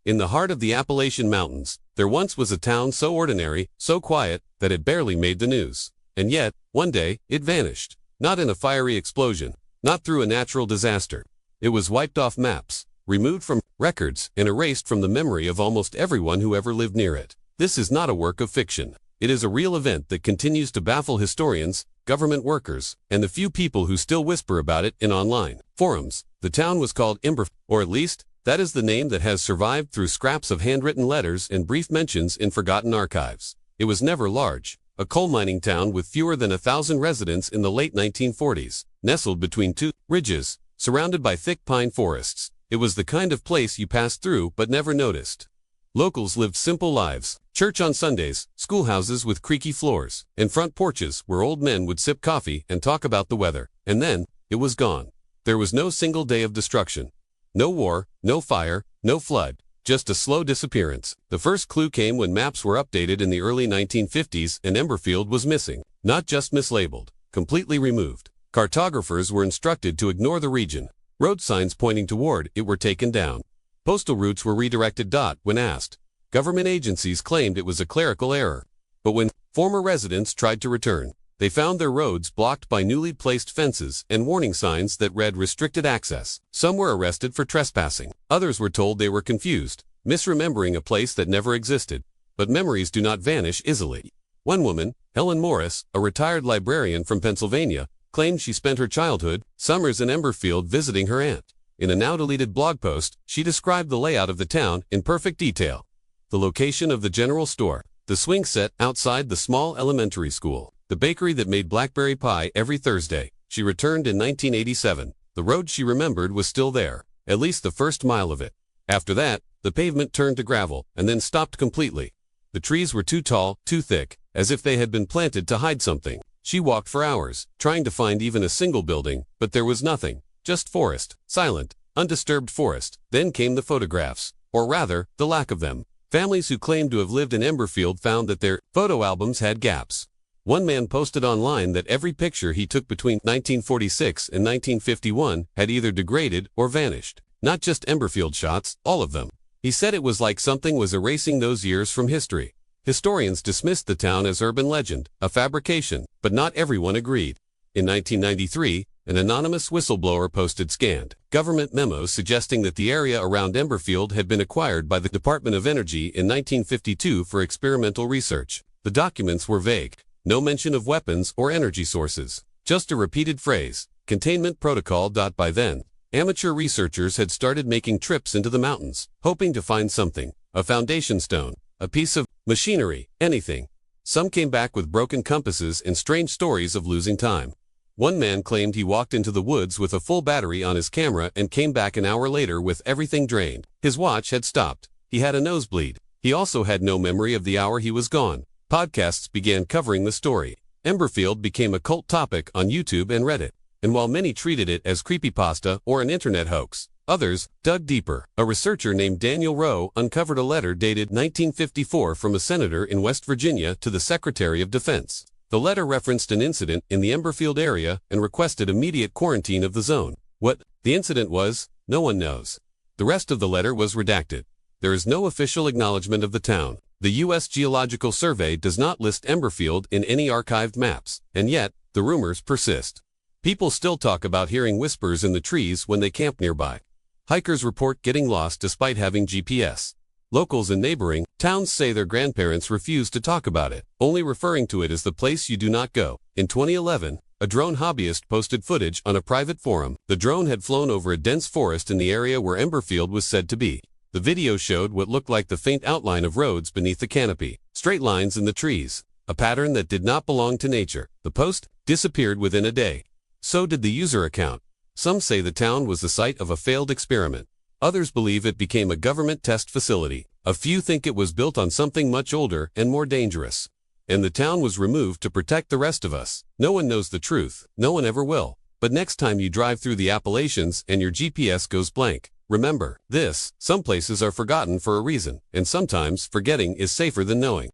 In the heart of the Appalachian Mountains, there once was a town so ordinary, so quiet, that it barely made the news. And yet, one day, it vanished. Not in a fiery explosion, not through a natural disaster. It was wiped off maps, removed from records, and erased from the memory of almost everyone who ever lived near it. This is not a work of fiction. It is a real event that continues to baffle historians, government workers, and the few people who still whisper about it in online forums. The town was called Emberfield, or at least, that is the name that has survived through scraps of handwritten letters and brief mentions in forgotten archives. It was never large, a coal mining town with fewer than 1,000 residents in the late 1940s, nestled between two ridges, surrounded by thick pine forests. It was the kind of place you passed through but never noticed. Locals lived simple lives, church on Sundays, schoolhouses with creaky floors, and front porches where old men would sip coffee and talk about the weather. And then, it was gone. There was no single day of destruction. No war, no fire, no flood, just a slow disappearance. The first clue came when maps were updated in the early 1950s and Emberfield was missing. Not just mislabeled, completely removed. Cartographers were instructed to ignore the region. Road signs pointing toward it were taken down. Postal routes were redirected. When asked, government agencies claimed it was a clerical error. But when former residents tried to return, they found their roads blocked by newly placed fences and warning signs that read restricted access. Some were arrested for trespassing. Others were told they were confused, misremembering a place that never existed. But memories do not vanish easily. One woman, Helen Morris, a retired librarian from Pennsylvania, claimed she spent her childhood summers in Emberfield visiting her aunt. In a now-deleted blog post, she described the layout of the town in perfect detail. The location of the general store, the swing set outside the small elementary school, the bakery that made blackberry pie every Thursday. She returned in 1987. The road she remembered was still there, at least the first mile of it. After that, the pavement turned to gravel and then stopped completely. The trees were too tall, too thick, as if they had been planted to hide something. She walked for hours, trying to find even a single building, but there was nothing. Just forest, silent, undisturbed forest. Then came the photographs, or rather, the lack of them. Families who claimed to have lived in Emberfield found that their photo albums had gaps. One man posted online that every picture he took between 1946 and 1951 had either degraded or vanished. Not just Emberfield shots, all of them. He said it was like something was erasing those years from history. Historians dismissed the town as urban legend, a fabrication, but not everyone agreed. In 1993, an anonymous whistleblower posted scanned government memos suggesting that the area around Emberfield had been acquired by the Department of Energy in 1952 for experimental research. The documents were vague. No mention of weapons or energy sources. Just a repeated phrase, containment protocol. By then, amateur researchers had started making trips into the mountains, hoping to find something, a foundation stone, a piece of machinery, anything. Some came back with broken compasses and strange stories of losing time. One man claimed he walked into the woods with a full battery on his camera and came back an hour later with everything drained. His watch had stopped. He had a nosebleed. He also had no memory of the hour he was gone. Podcasts began covering the story. Emberfield became a cult topic on YouTube and Reddit. And while many treated it as creepypasta or an internet hoax, others dug deeper. A researcher named Daniel Rowe uncovered a letter dated 1954 from a senator in West Virginia to the Secretary of Defense. The letter referenced an incident in the Emberfield area and requested immediate quarantine of the zone. What the incident was, no one knows. The rest of the letter was redacted. There is no official acknowledgement of the town. The U.S. Geological Survey does not list Emberfield in any archived maps, and yet, the rumors persist. People still talk about hearing whispers in the trees when they camp nearby. Hikers report getting lost despite having GPS. Locals in neighboring towns say their grandparents refuse to talk about it, only referring to it as the place you do not go. In 2011, a drone hobbyist posted footage on a private forum. The drone had flown over a dense forest in the area where Emberfield was said to be. The video showed what looked like the faint outline of roads beneath the canopy, straight lines in the trees, a pattern that did not belong to nature. The post disappeared within a day. So did the user account. Some say the town was the site of a failed experiment. Others believe it became a government test facility. A few think it was built on something much older and more dangerous. And the town was removed to protect the rest of us. No one knows the truth. No one ever will. But next time you drive through the Appalachians and your GPS goes blank, remember this: some places are forgotten for a reason, and sometimes forgetting is safer than knowing.